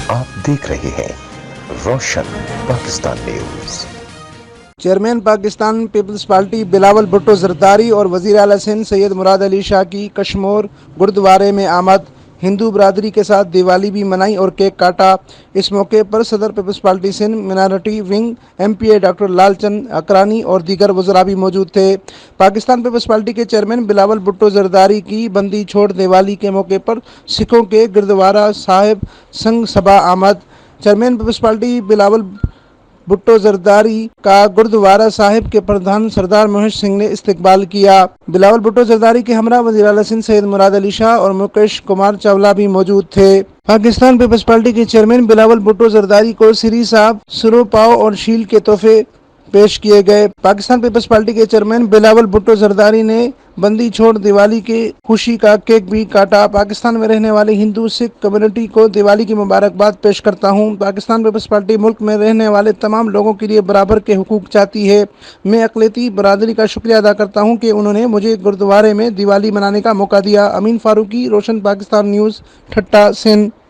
آپ دیکھ رہے ہیں Roshan Pakistan news. Chairman Pakistan Peoples party Bilawal Bhutto Zardari اور وزیر اعلیٰ سندھ سید مراد علی شاہ کی کشمور گردوارے میں آمد۔ ہندو برادری کے ساتھ دیوالی بھی منائی اور کیک کاٹا۔ اس موقع پر صدر People's Party Sindh minority wing M P A doctor Lal Chand Akrani اور دیگر وزراء بھی موجود تھے۔ پاکستان پیپلز پارٹی کے چیئرمین بلاول بھٹو زرداری کی بندی چھوڑ دیوالی کے موقع پر سکھوں کے گردوارہ صاحب سنگ سبھا آمد۔ Chairman peoples party Bilawal Bhutto Zardari کا گردوارہ صاحب کے پردھان سردار موہش سنگھ نے استقبال کیا۔ بلاول بھٹو زرداری کے ہمراہ وزیر اعلیٰ سندھ سید مراد علی شاہ اور مکیش کمار چاولہ بھی موجود تھے۔ پاکستان پیپلز پارٹی کے چیئرمین بلاول بھٹو زرداری کو سری صاحب سرو پاؤ اور شیل کے تحفے پیش کیے گئے۔ پاکستان پیپلز پارٹی کے چیئرمین بلاول بھٹو زرداری نے بندی چھوڑ دیوالی کی خوشی کا کیک بھی کاٹا۔ پاکستان میں رہنے والے ہندو سکھ کمیونٹی کو دیوالی کی مبارکباد پیش کرتا ہوں۔ پاکستان پیپلز پارٹی ملک میں رہنے والے تمام لوگوں کے لیے برابر کے حقوق چاہتی ہے۔ میں اقلیتی برادری کا شکریہ ادا کرتا ہوں کہ انہوں نے مجھے گردوارے میں دیوالی منانے کا موقع دیا۔ امین فاروقی، روشن پاکستان نیوز، ٹھٹہ، سندھ۔